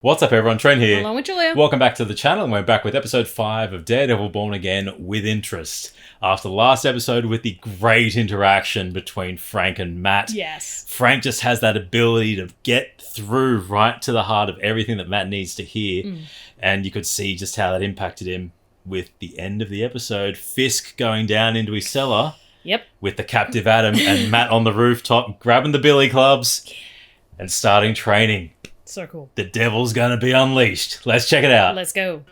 What's up everyone, Trent here. Along with Julia. Welcome back to the channel, and we're back with episode 5 of Daredevil Born Again with Interest. After the last episode with the great interaction between Frank and Matt. Yes. Frank just has that ability to get through right to the heart of everything that Matt needs to hear. And you could see just how that impacted him with the end of the episode. Fisk going down into his cellar. Yep. With the captive Adam and Matt on the rooftop grabbing the billy clubs and starting training. So cool. The devil's gonna be unleashed. Let's check it out. Let's go.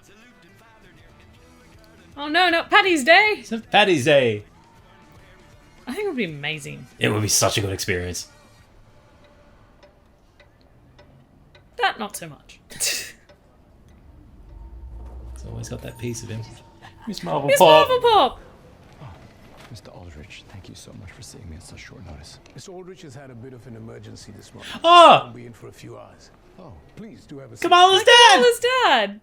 Oh no, not Paddy's Day! It's Paddy's Day. I think it would be amazing. It would be such a good experience. That, not so much. It's always got that piece of him. Miss Marvel Miss Pop. Marvel Pop! Mr. Aldrich, thank you so much for seeing me at such short notice. Mr. Aldrich has had a bit of an emergency this morning. Oh! He'll be in for a few hours. Oh, please do have a seat. Kamala's dad! Kamala's dad!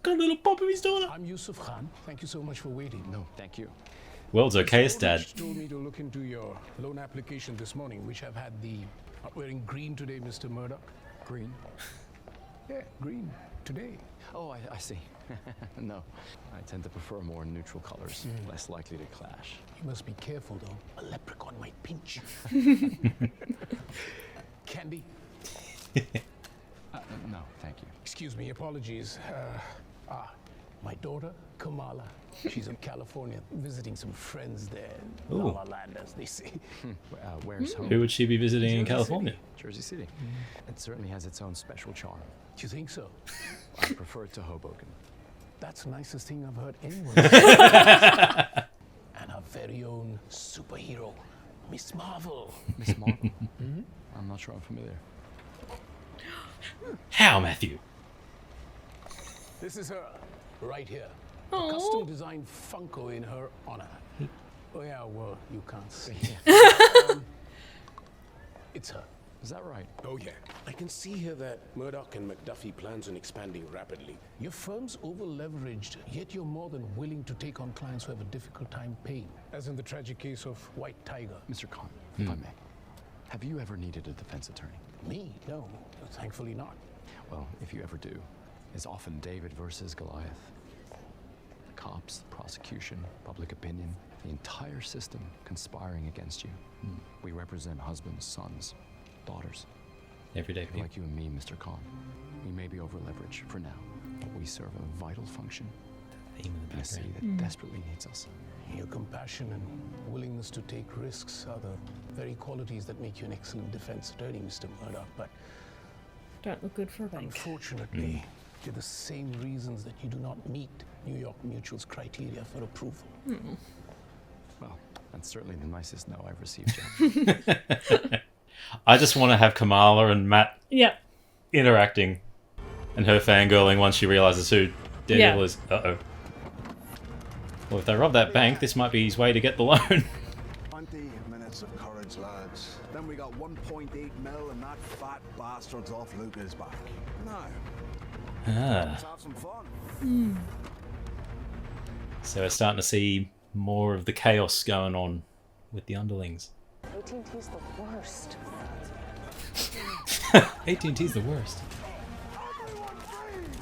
Got a little pop of his daughter. I'm Yusuf Khan. Thank you so much for waiting. No, thank you. World's okayest Mr. dad. Aldrich told me to look into your loan application this morning, which have had the... wearing green today, Mr. Murdoch. Green? Yeah, green. Today. Oh, I see. No, I tend to prefer more neutral colors, less likely to clash. You must be careful, though. A leprechaun might pinch you. Candy? No, thank you. Excuse me, apologies. My daughter, Kamala. She's in California, visiting some friends there. La La Land, as they say. Where's home? Who would she be visiting in California? Jersey City. It certainly has its own special charm. Do you think so? I prefer it to Hoboken. That's the nicest thing I've heard anyone say. And our very own superhero, Miss Marvel. Miss Marvel? I'm not sure I'm familiar. How, Matthew? This is her, right here. Aww. A custom designed Funko in her honor. Oh yeah, well, you can't see. It's her. Is that right? Oh yeah. I can see here that Murdoch and McDuffie plans on expanding rapidly. Your firm's over-leveraged, yet you're more than willing to take on clients who have a difficult time paying. As in the tragic case of White Tiger. Mr. Khan, if I may, have you ever needed a defense attorney? Me? No, thankfully not. Well, if you ever do, it's often David versus Goliath. The cops, the prosecution, public opinion, the entire system conspiring against you. We represent husbands, sons, daughters. Everyday people. Like you and me, Mr. Khan. We may be over-leveraged for now, but we serve a vital function Theme in the in a city background. that desperately needs us. Your compassion and willingness to take risks are the very qualities that make you an excellent defense attorney, Mr. Murdoch. But Don't look good for a bank. unfortunately, they're the same reasons that you do not meet New York Mutual's criteria for approval. Well, that's certainly the nicest no I've received yet. I just want to have Kamala and Matt Yep. interacting and her fangirling once she realizes who Daredevil Yeah. is. Uh-oh. Well, if they rob that bank, this might be his way to get the loan. 20 minutes of courage, lads. Then we got 1.8 mil and that fat bastard's off Luca's back. Now, let's have some fun. So we're starting to see more of the chaos going on with the underlings. AT&T's the worst. AT&T's the worst. Everyone freeze!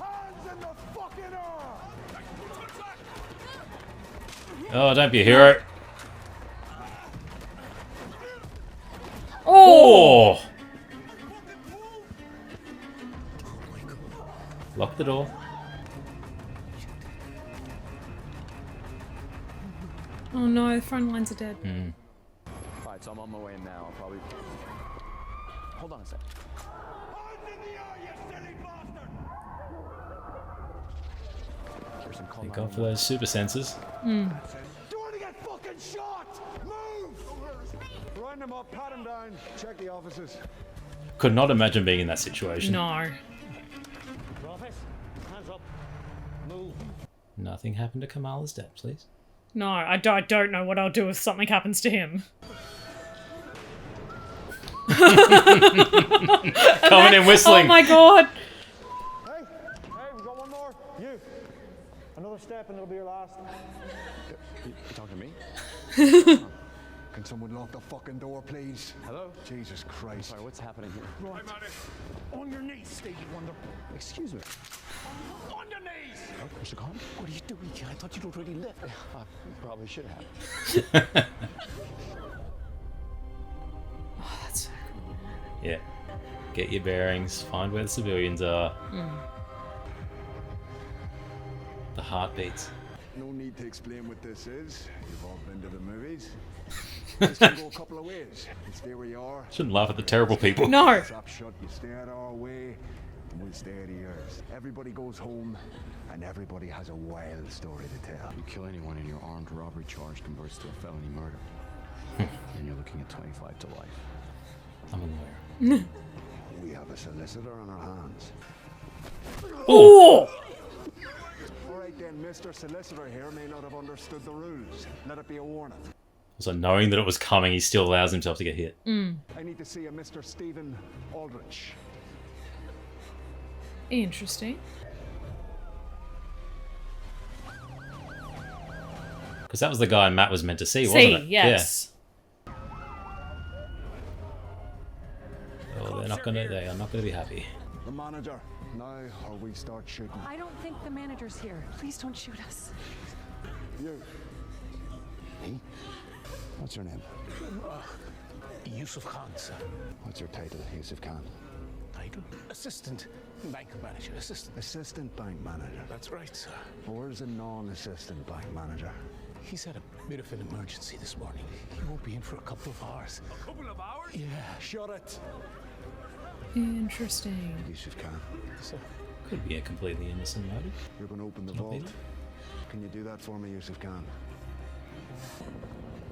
Hands in the fucking air! Oh, don't be a hero. Oh! Oh! Lock the door. Oh no, the front lines are dead. Alright, so I'm on my way now. I'll probably... Hold on a sec. Hands in the air, you silly bastard! Person call Thank God for 911. those super sensors. Do you want to get fucking shot? Move! Round him up, pat him down, check the offices. Could not imagine being in that situation. No. Office, hands up. Move. Nothing happened to Kamala's dad, please. No, I don't know what I'll do if something happens to him. Coming in whistling. Oh my god! Hey, we got one more. You. Another step and it'll be your last. You talking to me? someone lock the fucking door, please? Hello? Jesus Christ. Sorry, what's happening here? Right. On your knees, Stevie Wonder. Excuse me. On your knees! Oh, Mr. Khan? What are you doing here? I thought you'd already left. I probably should have. Oh, that's so cool. Yeah. Get your bearings. Find where the civilians are. The heartbeats. No need to explain what this is. You've all been to the movies. This can go a couple of ways. You stay where you are. Shouldn't laugh at the terrible people. No. Trap shut, you stay out our way, and we'll stay out of yours. Everybody goes home, and everybody has a wild story to tell. You kill anyone and your armed robbery charge converts to a felony murder. And you're looking at 25 to life. I'm aware. We have a solicitor on our hands. Oh! All right then, Mr. Solicitor here may not have understood the rules. Let it be a warning. So knowing that it was coming, he still allows himself to get hit. I need to see a Mr. Stephen Aldrich. Interesting. Because that was the guy Matt was meant to see, wasn't it? Yes. Yeah. Oh, they are not gonna be happy. The manager. Now, or we start shooting. I don't think the manager's here. Please don't shoot us. You. Me? What's your name? Yusuf Khan, sir. What's your title, Yusuf Khan? Title? Assistant bank manager. Assistant bank manager. That's right, sir. Where's a non-assistant bank manager? He's had a bit of an emergency this morning. He won't be in for a couple of hours. A couple of hours? Yeah. Shut it! Interesting. Yusuf Khan. Sir. Could be a completely innocent motive. You're going to open the Not vault. really. Can you do that for me, Yusuf Khan?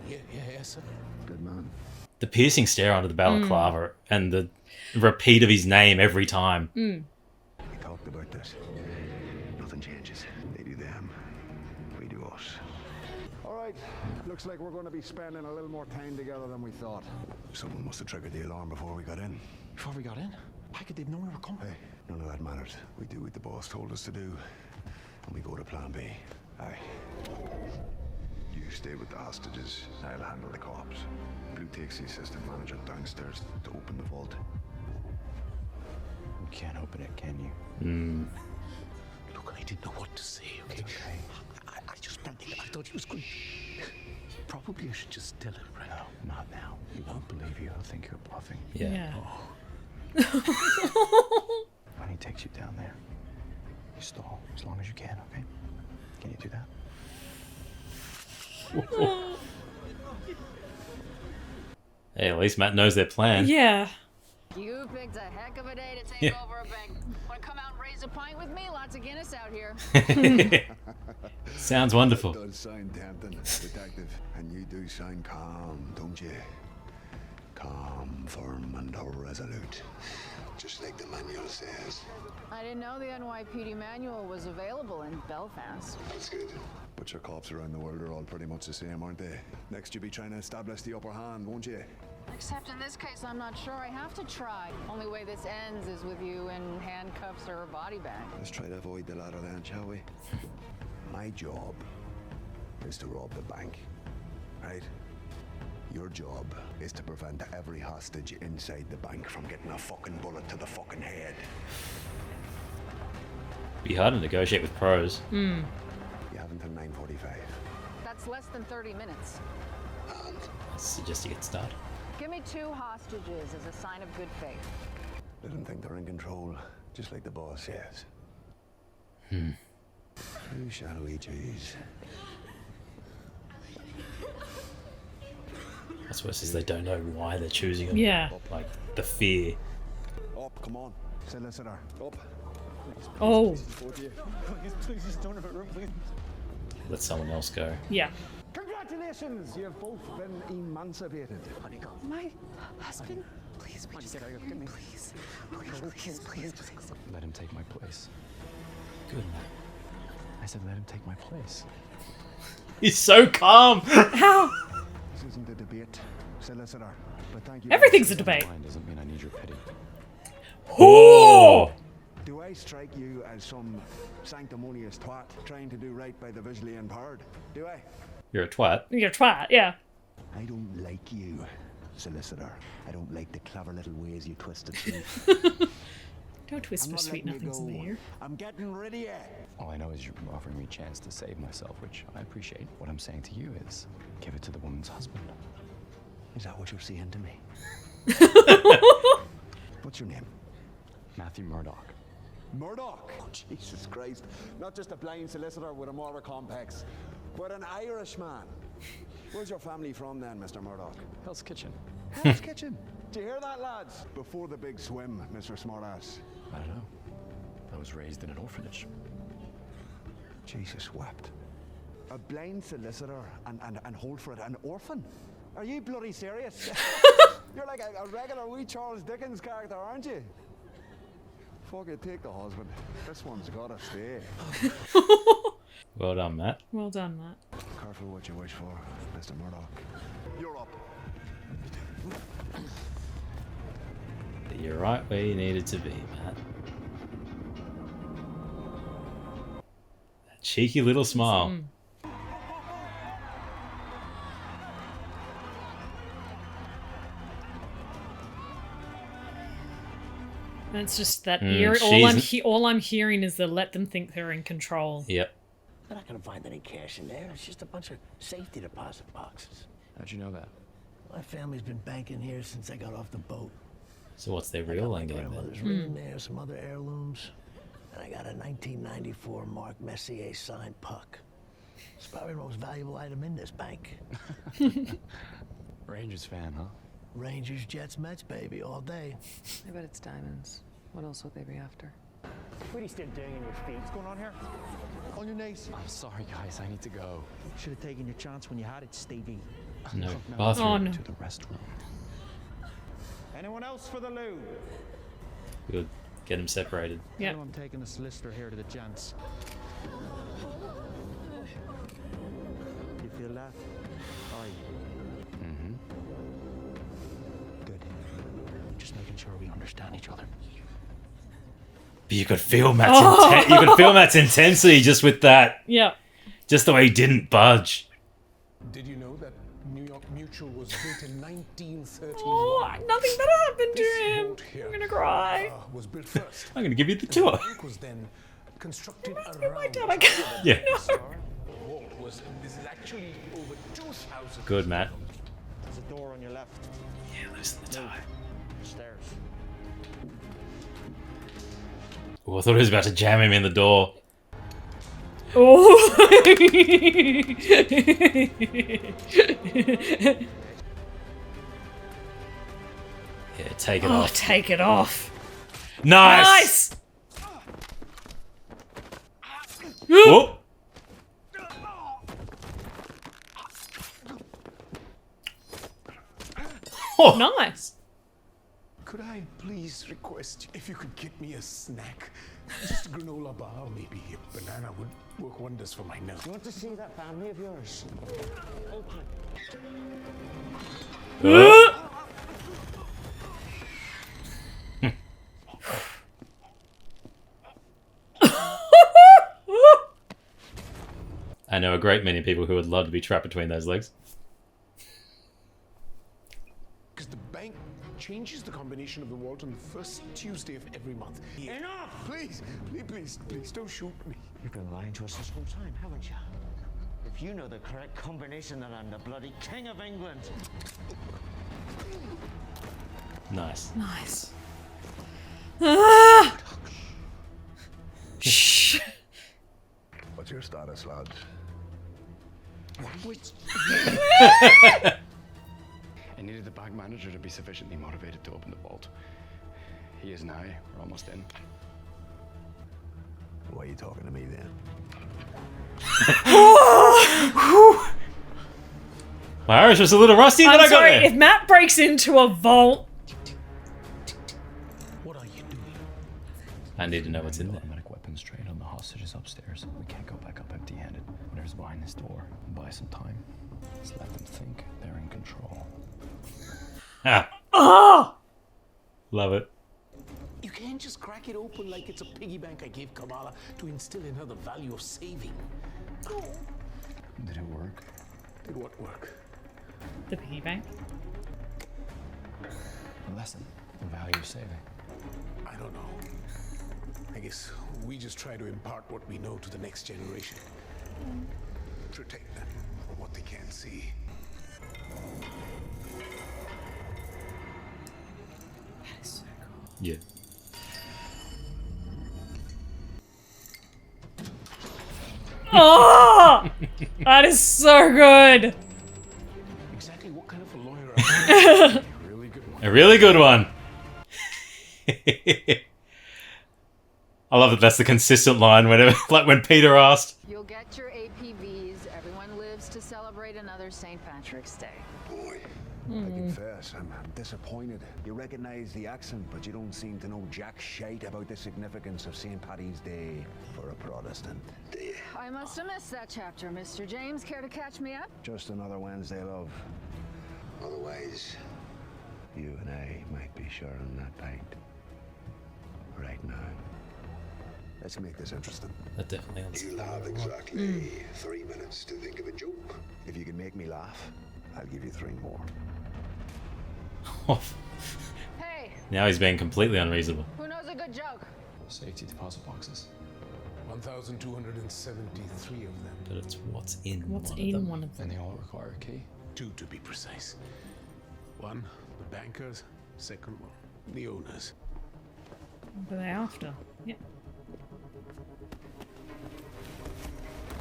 Yeah, sir. Good man. The piercing stare under the balaclava and the repeat of his name every time. We talked about this. Nothing changes. They do them. We do us. All right. Looks like we're going to be spending a little more time together than we thought. Someone must have triggered the alarm before we got in. Before we got in, I could didn't know we were coming. Hey, none of that matters. We do what the boss told us to do, and we go to plan B. Aye. You stay with the hostages. I'll handle the cops. Blue takes the assistant manager downstairs to open the vault. You can't open it, can you? Look, I didn't know what to say, okay? I just don't think. I thought he was good. Probably I should just tell him, right? No, not now. He won't believe you. He'll think you're bluffing. Yeah. When he takes you down there, you stall as long as you can, okay? Can you do that? Hey, at least Matt knows their plan. Yeah. You picked a heck of a day to take over a bank. Want to come out and raise a pint with me? Lots of Guinness out here. Sounds wonderful. It does sound tempting, detective. And you do sound calm, don't you? Calm, firm, and resolute. Just like the manual says. I didn't know the NYPD manual was available in Belfast. That's good. But your cops around the world are all pretty much the same, aren't they? Next you'll be trying to establish the upper hand, won't you? Except in this case, I'm not sure I have to try. Only way this ends is with you in handcuffs or a body bag. Let's try to avoid the latter then, shall we? My job is to rob the bank, right? Your job is to prevent every hostage inside the bank from getting a fucking bullet to the fucking head. Be hard to negotiate with pros. You have until 9:45. That's less than 30 minutes. And I suggest you get started. Give me 2 hostages as a sign of good faith. let them think they're in control, just like the boss says. Who shall we choose? I suppose is they don't know why they're choosing him. Yeah. Like the fear. Up, come on. Solicitor, up. Oh. Please just don't have a room, please. Let someone else go. Yeah. Congratulations, you've both been emancipated. My husband, please, we just please, please. Let him take my place. Good man. I said, let him take my place. He's so calm. How? This isn't a debate, solicitor, but thank you. Everything's a debate. Mine doesn't mean I need your pity. Oh! Do I strike you as some sanctimonious twat trying to do right by the visually impaired? Do I? You're a twat. You're a twat, yeah. I don't like you, solicitor. I don't like the clever little ways you twist the truth. Don't twist for sweet nothings in the ear. I'm getting rid of you. All I know is you're offering me a chance to save myself, which I appreciate. What I'm saying to you is, give it to the woman's husband. Is that what you're saying to me? What's your name? Matthew Murdoch. Murdoch. Oh, Jesus Christ. Not just a blind solicitor with a moral complex, but an Irishman. Where's your family from then, Mr. Murdoch? Hell's Kitchen. Hell's Kitchen. Do you hear that, lads? Before the big swim, Mr. Smartass. I don't know. I was raised in an orphanage. Jesus wept. A blind solicitor and hold for it, an orphan? Are you bloody serious? You're like a regular wee Charles Dickens character, aren't you? Fuck it, take the husband. This one's gotta stay. Well done, Matt. Well done, Matt. Careful what you wish for, Mr. Murdoch. You're up. You're right where you needed to be, Matt. That cheeky little smile. And it's just that ear. All I'm hearing is the let them think they're in control. Yep. They're not gonna find any cash in there. It's just a bunch of safety deposit boxes. How'd you know that? My family's been banking here since I got off the boat. So what's their real end My game then? grandmother's ring in there, some other heirlooms, and I got a 1994 Marc Messier signed puck. It's probably the most valuable item in this bank. Rangers fan, huh? Rangers, Jets, Mets, baby, all day. I bet it's diamonds. What else would they be after? What are you still doing in your feet? What's going on here? On your knees. I'm sorry, guys. I need to go. Should have taken your chance when you had it, Stevie. No. No, Bathroom. Oh, no. To the restroom. Anyone else for the loo? Good. Get them separated. Yeah. I'm taking the solicitor here to the gents. You feel that? Aye. Mm-hmm. Good. Just making sure we understand each other. But you could feel Matt's you could feel Matt's intensity just with that. Yeah. Just the way he didn't budge. Did you know that New York Mutual was built in 1931? Oh, nothing better happened to This him. boat here, I'm gonna cry. was built first. I'm gonna give you the The tour. bank was then constructed Reminds me of my around. dad. I can't. Yeah. The vault was. This is actually over 2,000. Good, Matt. There's a door on your left. Yeah, loosen the tie. Stairs. Oh, I thought he was about to jam him in the door. Oh. Yeah, take it Oh, off. take it off. Nice! Nice. Oh. Oh. Nice. Could I please request if you could get me a snack? Just a granola bar, or maybe a banana would work wonders for my nose. You want to see that family of yours? Open I know a great many people who would love to be trapped between those legs. Because the bank changes the combination of the vault on the first Tuesday of every month. Enough! Please, please don't shoot me. You've been lying to us this whole time, haven't you? If you know the correct combination, then I'm the bloody king of England. Nice. Nice. Ah! Shh. What's your status, lads? I needed the bank manager to be sufficiently motivated to open the vault. He is now. We're almost in. Why are you talking to me then? My Irish was a little rusty, but I I'm got sorry, there. if Matt breaks into a vault. What are you doing? I need to know what's in there. Automatic weapons trade on the hostages upstairs. We can't go back up empty-handed. Whatever's behind this door, and buy some time. Just let them think they're in control. Ah, Oh! love it. You can't just crack it open like it's a piggy bank I gave Kamala to instill in her the value of saving. Did it work? Did what work? The piggy bank. A lesson. The value of saving. I don't know. I guess we just try to impart what we know to the next generation. Protect them from what they can't see. Yeah. Oh! That is so good! Exactly what kind of a lawyer are you? Really good one. A really good one. I love that that's the consistent line whenever, like when Peter asked. You'll get your APVs. Everyone lives to celebrate another St. Patrick's Day. Boy, I confess, I'm disappointed. You recognize the accent, but you don't seem to know jack shite about the significance of St. Paddy's Day for a Protestant. I must have missed that chapter, Mr. James. Care to catch me up? Just another Wednesday, love. Otherwise, you and I might be sharing that pint right now. Let's make this interesting. That definitely answers. You'll have exactly 3 minutes to think of a joke. If you can make me laugh, I'll give you 3 more. Hey, Now he's being completely unreasonable. who knows a good joke? Safety deposit boxes. 1,273 of them. But it's what's in What's one in of them. one of them? And they all require a key. 2 to be precise. 1, the bankers. 2nd one, the owners. What are they after? Yeah.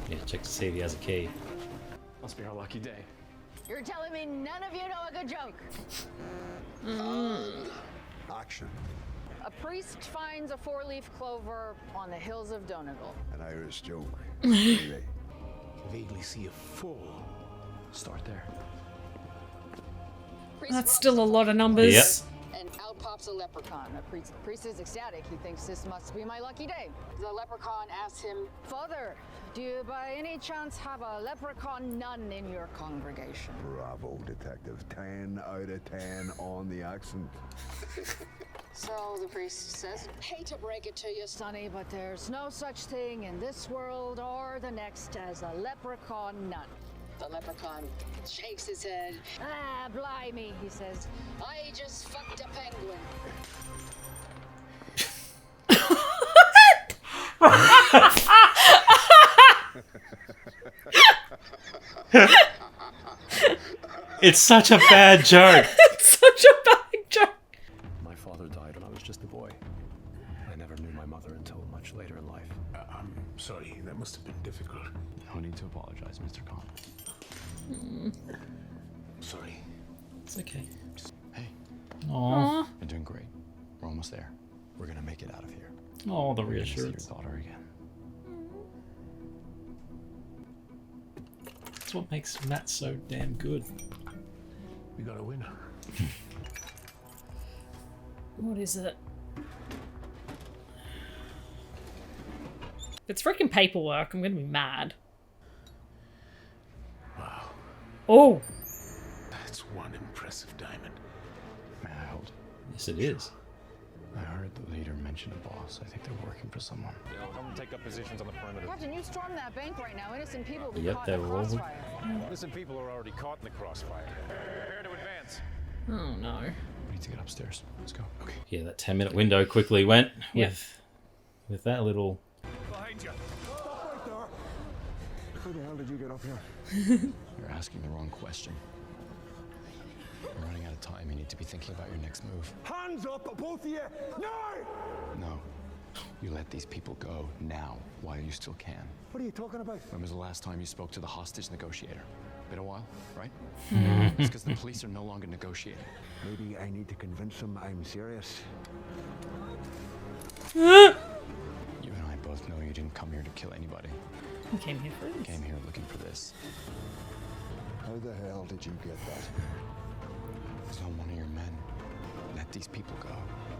Yeah, check to see if he has a key. Must be our lucky day. You're telling me none of you know a good joke? Action. A priest finds a 4-leaf clover on the hills of Donegal. An Irish joke. Really. Vaguely see a fall. Start there. Priest That's rubs still a the lot of numbers. Yep. and out pops a leprechaun. The priest is ecstatic. He thinks this must be my lucky day. The leprechaun asks him, Father, do you by any chance have a leprechaun nun in your congregation? Bravo, detective. 10 out of 10 on the accent. So the priest says, hate to break it to you, sonny, but there's no such thing in this world or the next as a leprechaun nun. The leprechaun shakes his head. Ah, blimey, he says. I just fucked a penguin. It's such a bad joke. It's such a bad joke. My father died when I was just a boy. I never knew my mother until much later in life. I'm sorry, that must have been difficult. No need to apologize, Mr. Khan. Sorry. It's okay. Hey, Aww. you're doing great. We're almost there. We're gonna make it out of here. Oh, the We're gonna see your reassurance. daughter again. That's what makes Matt so damn good. We got a winner. What is it? If it's freaking paperwork, I'm gonna be mad. Wow. Oh! That's one impressive diamond. May I hold? Yes, it is. I heard the leader mention a boss. I think they're working for someone. Come take up positions on the perimeter. Captain, you storm that bank right now. Innocent people will be Yep, caught in the they're all- crossfire. Innocent people are already caught in the crossfire. Prepare to advance. Oh no. We need to get upstairs. Let's go. Okay. Yeah, that 10-minute window quickly went Yep. with that little. Behind you. How the hell did you get up here? You're asking the wrong question. We're running out of time. You need to be thinking about your next move. Hands up, both of you! No! No. You let these people go now, while you still can. What are you talking about? When was the last time you spoke to the hostage negotiator? Been a while, right? It's because the police are no longer negotiating. Maybe I need to convince him I'm serious. You and I both know you didn't come here to kill anybody. I came here for You this. came here looking for this. How the hell did you get that? It's not one of your men. Let these people go.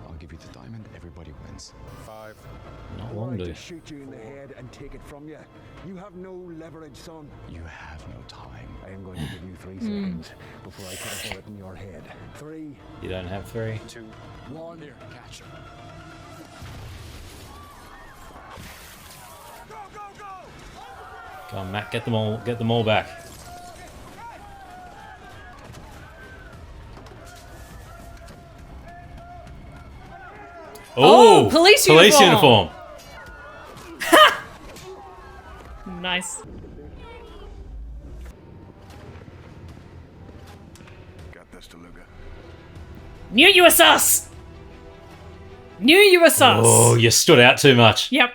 I'll give you the diamond. Everybody wins. 5. Not I'm long going to. to shoot you in the head and take it from you. You have no leverage, son. You have no time. I am going to give you 3 seconds before I put a bullet in your head. 3, You don't have 3. 2. 1. Here, catch her. Come on, Matt, get them all back. Oh, police uniform. Nice. Got this, DeLuca. Knew you were sus! Knew you were sus! Oh, you stood out too much. Yep.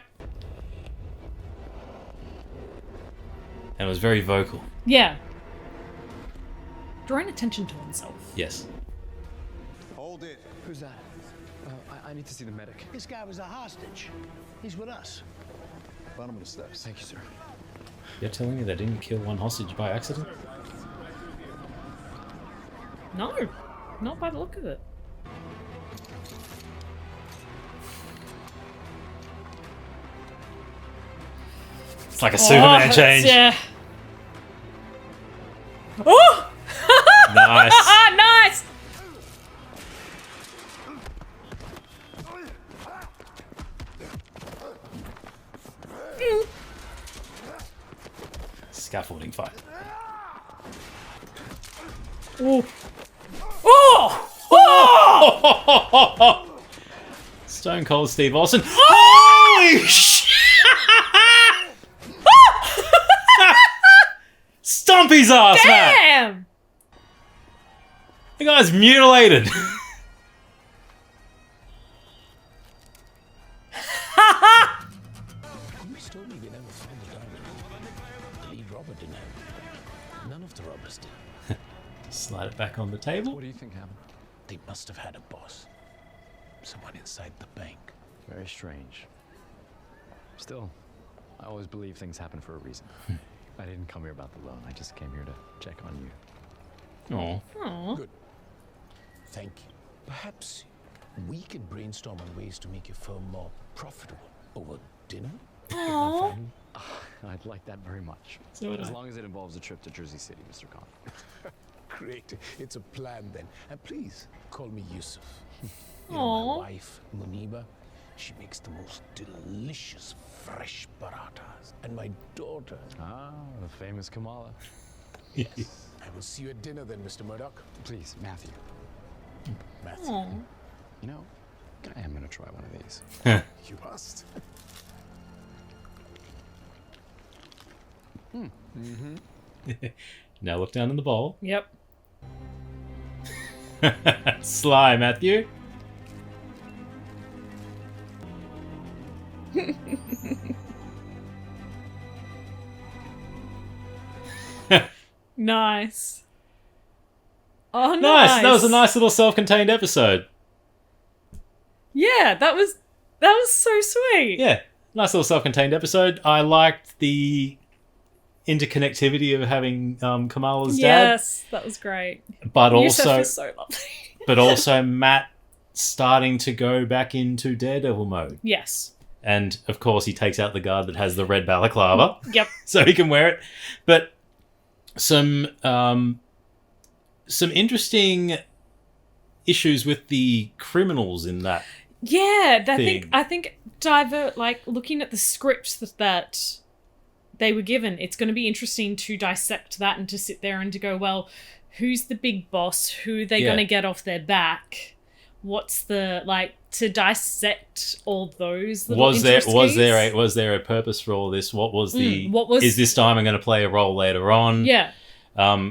And it was very vocal. Yeah. Drawing attention to himself. Yes. Hold it. Who's that? I need to see the medic. This guy was a hostage. He's with us. Bottom of the steps. Thank you, sir. You're telling me they didn't kill one hostage by accident? No. Not by the look of it. It's like a Superman change. Yeah. Oh! Nice. Nice! Scaffolding fight. Ooh. Oh! Oh! Stone Cold Steve Austin. Holy shit! Stomp his ass, man! Damn! The guy's mutilated. You told me they never found the diamond. The lead robber didn't have it. None of the robbers did. Slide it back on the table. What do you think happened? They must have had a boss. Someone inside the bank. Very strange. Still, I always believe things happen for a reason. I didn't come here about the loan. I just came here to check on you. Oh. Aw. Good. Thank you. Perhaps we could brainstorm on ways to make your firm more profitable over dinner. Aw. I'd like that very much. So would as I. long as it involves a trip to Jersey City, Mr. Khan. Great. It's a plan then. And please call me Yusuf. You know, Aw. my wife, Muniba, she makes the most delicious fresh parathas. And my daughter. Ah, the famous Kamala. I will see you at dinner then, Mr. Murdoch. Please, Matthew. Matthew. Aw. You know, I am gonna try one of these. You must. Now look down in the bowl. Yep. Sly, Matthew. Nice. Oh, Nice. That was a nice little self-contained episode. Yeah, that was so sweet. Yeah, nice little self-contained episode. I liked the interconnectivity of having Kamala's dad, Yes, that was great. but Yusuf also, is so lovely. but also Matt starting to go back into Daredevil mode. Yes. And of course, he takes out the guard that has the red balaclava, Yep. so he can wear it. But some interesting issues with the criminals in that. Yeah, thing. I think looking at the scripts that they were given, it's going to be interesting to dissect that and to sit there and to go, well, who's the big boss? Who are they going to get off their back? What's the to dissect all those little Was there a purpose for all this? What was is this diamond going to play a role later on? Yeah.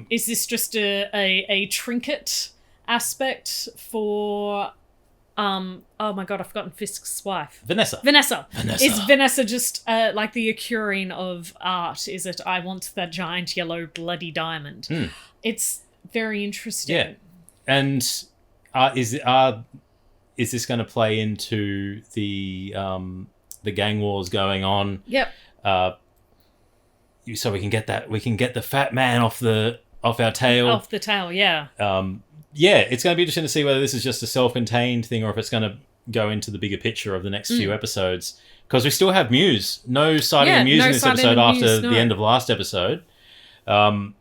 Is this just a trinket aspect for oh my god, I've forgotten Fisk's wife. Vanessa. Is Vanessa just like the occurring of art? Is it I want that giant yellow bloody diamond? It's very interesting. Yeah. And is this going to play into the gang wars going on? Yep. So we can get the fat man off our tail. Off the tail, yeah. Yeah, it's going to be interesting to see whether this is just a self-contained thing or if it's going to go into the bigger picture of the next few episodes. Because we still have Muse. No sighting of Muse in this episode after the end of last episode. So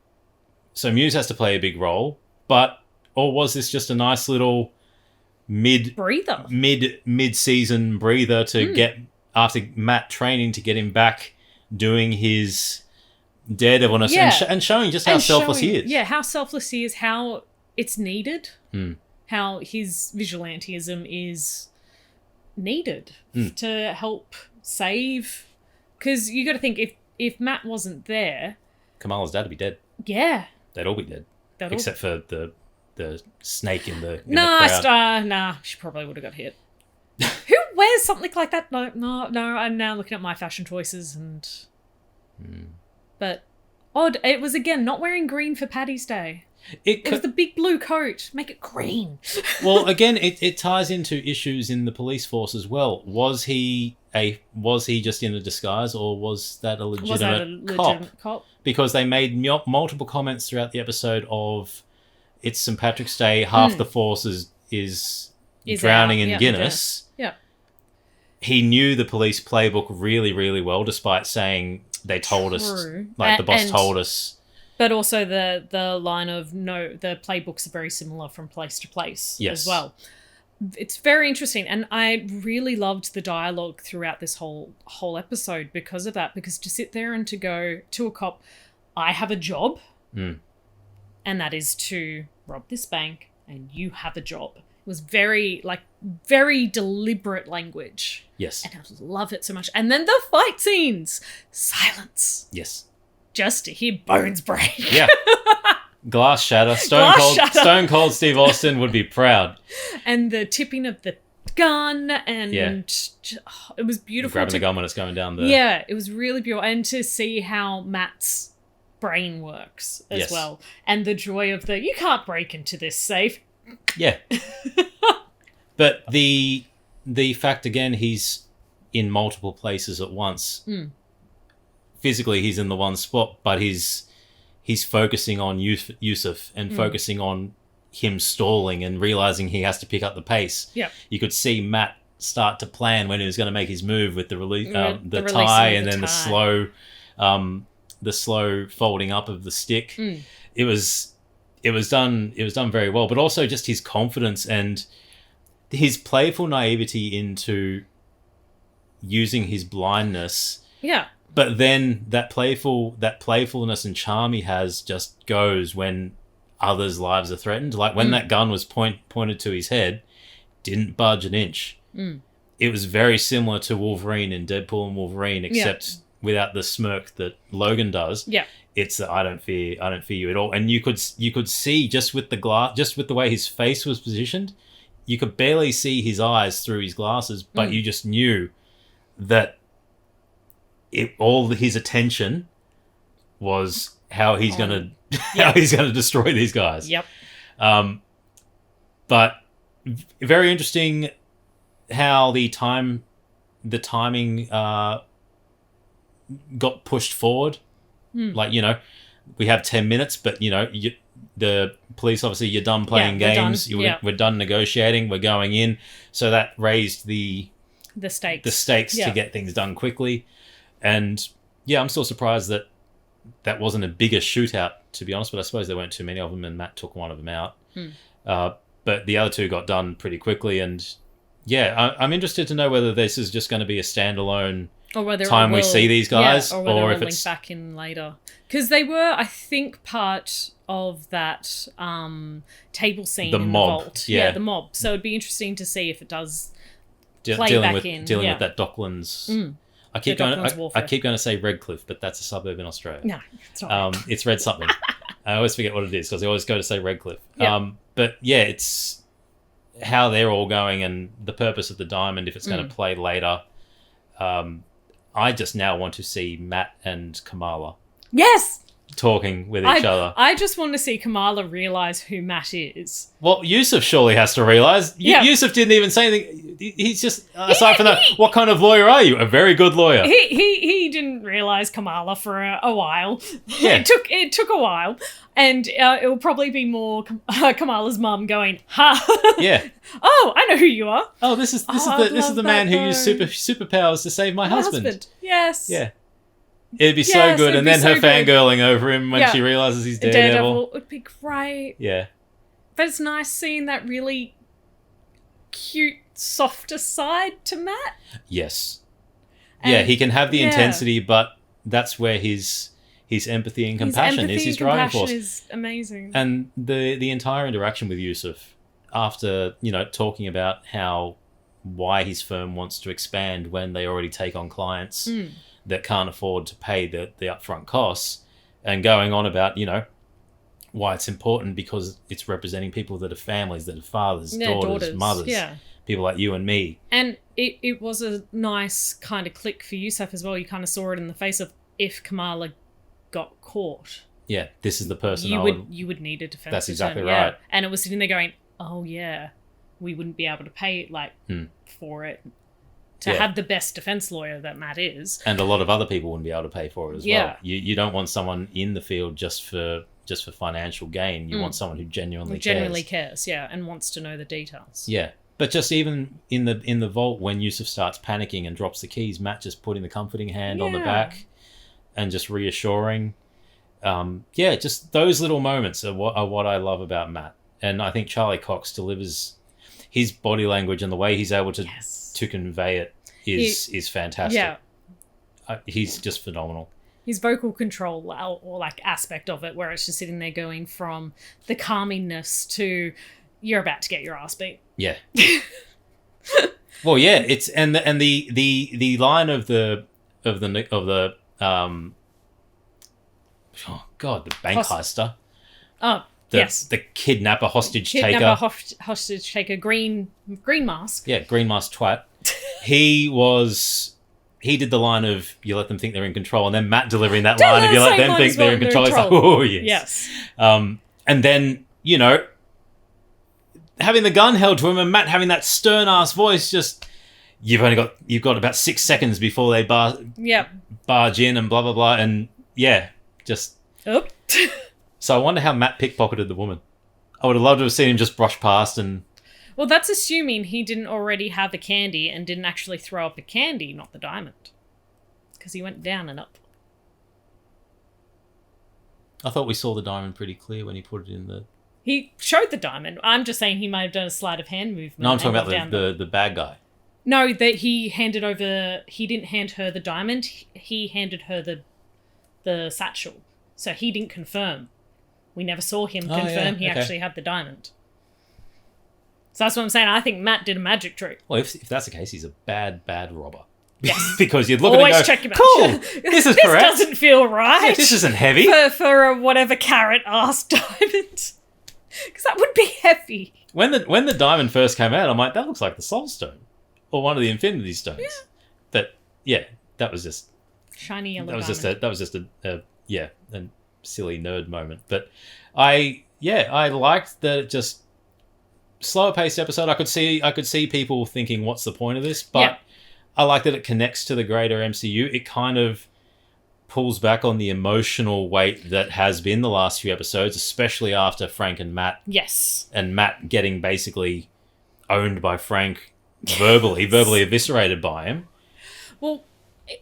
Muse has to play a big role. Or was this just a nice little mid-season breather to get, after Matt training, to get him back doing his daredevilness and showing just how selfless he is. Yeah, how selfless he is, how it's needed, how his vigilantism is needed to help save. Because you got to think, if Matt wasn't there, Kamala's dad would be dead. Yeah. They'd all be dead. Except for the snake in the crowd. Nah, she probably would have got hit. Who wears something like that? No, I'm now looking at my fashion choices and... But odd, it was, again, not wearing green for Paddy's Day. It was the big blue coat. Make it green. Well, again, it ties into issues in the police force as well. Was he just in a disguise, or was that a legitimate cop? Because they made multiple comments throughout the episode of it's St. Patrick's Day, half the force is drowning in Guinness. Yeah. He knew the police playbook really, really well, despite saying they told us, the boss told us. But also the line of, no, the playbooks are very similar from place to place as well. It's very interesting, and I really loved the dialogue throughout this whole episode because of that, because to sit there and to go to a cop, I have a job, and that is to rob this bank, and you have a job. It was very deliberate language. Yes. And I love it so much. And then the fight scenes. Silence. Yes. Just to hear bones break. Yeah. Glass shatter. Stone Cold Steve Austin would be proud. And the tipping of the gun, and it was beautiful. Grabbing the gun when it's going down the... Yeah, it was really beautiful. And to see how Matt's brain works as well. And the joy of you can't break into this safe. Yeah. But the fact, again, he's in multiple places at once. Physically, he's in the one spot, but he's focusing on Yusuf and focusing on him stalling and realizing he has to pick up the pace. Yeah. You could see Matt start to plan when he was going to make his move with the tie and then the slow folding up of the stick. It was done very well, but also just his confidence and his playful naivety into using his blindness. Yeah. But then that playfulness and charm he has just goes when others' lives are threatened. Like when that gun was pointed to his head, didn't budge an inch. It was very similar to Wolverine in Deadpool and Wolverine, except without the smirk that Logan does. Yeah. It's I don't fear you at all. And you could see just with the way his face was positioned, you could barely see his eyes through his glasses, but you just knew that all his attention was how he's gonna destroy these guys. Yep. But very interesting how the timing got pushed forward. Like, we have 10 minutes, but the police, obviously, you're done playing games. We're done negotiating. We're going in. So that raised the stakes to get things done quickly. And I'm still surprised that wasn't a bigger shootout, to be honest, but I suppose there weren't too many of them and Matt took one of them out. But the other two got done pretty quickly. And I'm interested to know whether this is just going to be a standalone or whether time we see these guys, or whether or if if it's back in later. Because they were, I think, part of that table scene in mob. The vault. Yeah, the mob. So it'd be interesting to see if it does play dealing back with, in. Dealing with that Docklands... I keep going to say Redcliffe, but that's a suburb in Australia. No, it's not. It's Red something. I always forget what it is because I always go to say Redcliffe. Yeah. But it's how they're all going and the purpose of the diamond, if it's going to play later. I just now want to see Matt and Kamala. Yes! Talking with each other. I just want to see Kamala realise who Matt is. Well, Yusuf surely has to realise. Yusuf didn't even say anything. He's just, aside from that, what kind of lawyer are you? A very good lawyer. He didn't realise Kamala for a while. Yeah. It took a while. And it will probably be more Kamala's mum going, ha! Yeah. Oh, I know who you are. Oh, this is the man who used superpowers to save my husband. Yes. Yeah. It'd be so good, and then her fangirling over him when she realises he's Daredevil. It would be great. Yeah. But it's nice seeing that really cute, softer side to Matt. Yes. And he can have the intensity, but that's where his empathy and compassion is his driving force. Is amazing. And the entire interaction with Yusuf, after talking about how why his firm wants to expand when they already take on clients that can't afford to pay the upfront costs, and going on about, why it's important because it's representing people that are families, that are fathers, daughters, mothers, people like you and me. And it was a nice kind of click for Yusuf as well. You kind of saw it in the face of, if Kamala got caught, this is the person you would need a defense. That's attorney. exactly right. And it was sitting there going, oh yeah, we wouldn't be able to pay for it to have the best defense lawyer that Matt is, and a lot of other people wouldn't be able to pay for it as well. You don't want someone in the field just for financial gain. You want someone who genuinely cares, and wants to know the details. But just even in the vault, when Yusuf starts panicking and drops the keys, Matt just putting the comforting hand on the back and just reassuring. Just those little moments are what I love about Matt. And I think Charlie Cox delivers his body language, and the way he's able to convey it is fantastic. He's just phenomenal. His vocal control or like aspect of it, where it's just sitting there going from the calmingness to you're about to get your ass beat. Yeah. Well, yeah, it's and the line of the the bank heister. Oh, the kidnapper hostage taker. Hostage taker, green mask. Yeah, green mask twat. He did the line of, you let them think they're in control, and then Matt delivering that line of, you let them think they're in control. It's like, oh, yes. And then, having the gun held to him and Matt having that stern-ass voice, just, you've got about 6 seconds before they barge in and blah, blah, blah. And, just... Oh. So I wonder how Matt pickpocketed the woman. I would have loved to have seen him just brush past and... Well, that's assuming he didn't already have a candy and didn't actually throw up a candy, not the diamond. Because he went down and up. I thought we saw the diamond pretty clear when he put it in the... He showed the diamond. I'm just saying he might have done a sleight of hand movement. No, I'm talking about the bad guy. No, that he handed over... He didn't hand her the diamond. He handed her the satchel. So he didn't confirm. We never saw him confirm he actually had the diamond. So that's what I'm saying. I think Matt did a magic trick. Well, if that's the case, he's a bad robber. Yes. Because you'd look at it and go, check him out. Cool, this is correct. This doesn't feel right. Yeah, this isn't heavy. For a whatever carat-ass diamond. Because that would be heavy. When the diamond first came out, I'm like, that looks like the Soul Stone. Or one of the Infinity Stones. That was just... Shiny yellow diamond. That was just a silly nerd moment. But I liked that it just... Slower paced episode. I could see people thinking, what's the point of this? But I like that it connects to the greater MCU. It kind of pulls back on the emotional weight that has been the last few episodes, especially after Frank and Matt. Yes. And Matt getting basically owned by Frank verbally eviscerated by him. Well,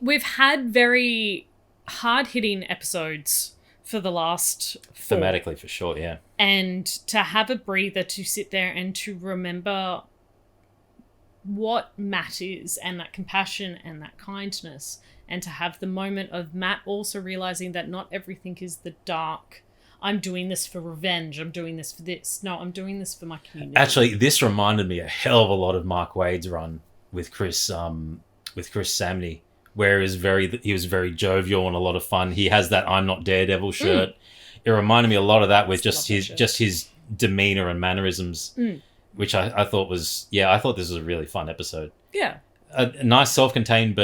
we've had very hard-hitting episodes for the last 4. Thematically, for sure, yeah. And to have a breather to sit there and to remember what Matt is, and that compassion and that kindness, and to have the moment of Matt also realizing that not everything is the dark, I'm doing this for revenge, I'm doing this for this. No, I'm doing this for my community. Actually, this reminded me a hell of a lot of Mark Waid's run with Chris Samney, where he was very jovial and a lot of fun. He has that I'm Not Daredevil shirt. It reminded me a lot of that with just his demeanor and mannerisms, which I thought was... Yeah, I thought this was a really fun episode. Yeah. A nice self-contained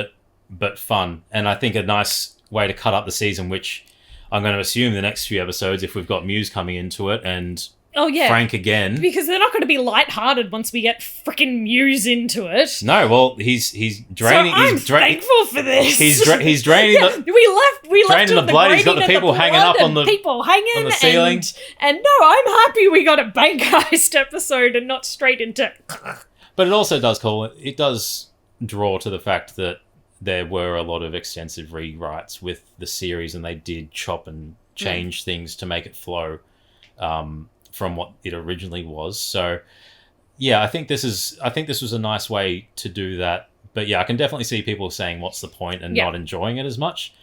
but fun. And I think a nice way to cut up the season, which I'm going to assume the next few episodes, if we've got Muse coming into it and Frank again. Because they're not going to be lighthearted once we get freaking Muse into it. No, well, he's draining. So I'm thankful for this. He's draining. We left the blood. He's got the people hanging up on the ceiling. And no, I'm happy we got a bank heist episode and not straight into. But it also does draw to the fact that there were a lot of extensive rewrites with the series, and they did chop and change things to make it flow. From what it originally was. So I think this was a nice way to do that. But I can definitely see people saying what's the point and not enjoying it as much.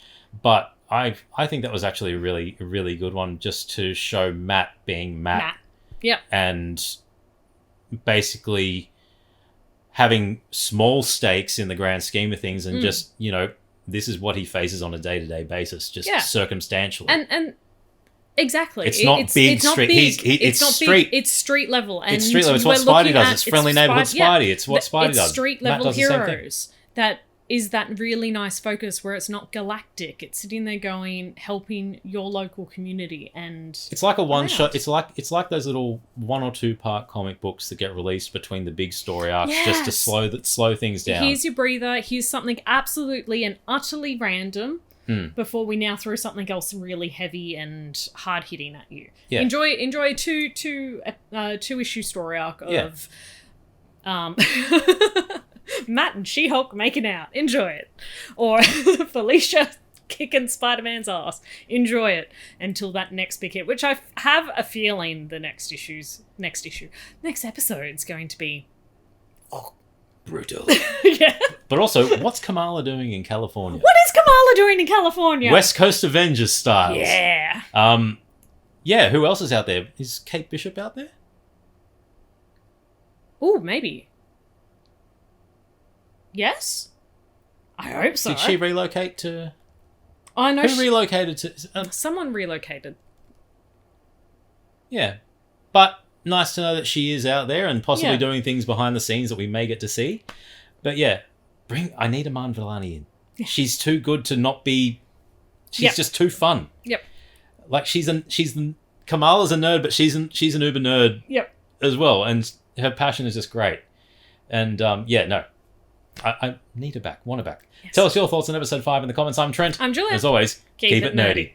But I think that was actually a really good one, just to show Matt being Matt. Yeah. And basically having small stakes in the grand scheme of things, and just, you know, this is what he faces on a day-to-day basis, just circumstantially. And exactly, it's not big. It's not street. big. It's not street. big. It's street level. And it's street level. It's what Spidey does. It's friendly neighborhood Spidey. It's what Spidey does. It's street level Matt does the same thing. heroes that is that really nice focus where it's not galactic. It's sitting there going, helping your local community, and it's like a one shot. It's like those little 1 or 2 part comic books that get released between the big story arcs, just to slow things down. Here's your breather. Here's something absolutely and utterly random. Before we now throw something else really heavy and hard hitting at you. Yeah. Enjoy a two issue story arc of Matt and She-Hulk making out. Enjoy it. Or Felicia kicking Spider-Man's ass. Enjoy it until that next big hit, which I have a feeling the next episode's going to be brutal. Yeah. But also, what's Kamala doing in California? What is Kamala doing in California? West Coast Avengers styles. Yeah. Yeah, who else is out there? Is Kate Bishop out there? Ooh, maybe. Yes? I hope so. Did she relocate to... I know Who relocated to... someone relocated. Yeah. But nice to know that she is out there and possibly doing things behind the scenes that we may get to see. But yeah, I need Iman Vellani in. Yeah. She's too good to not be... She's just too fun. Yep. Like, Kamala's a nerd, but she's an uber nerd as well. And her passion is just great. And I need her back. Want her back. Yes. Tell us your thoughts on episode 5 in the comments. I'm Trent. I'm Julia. As always, keep it nerdy.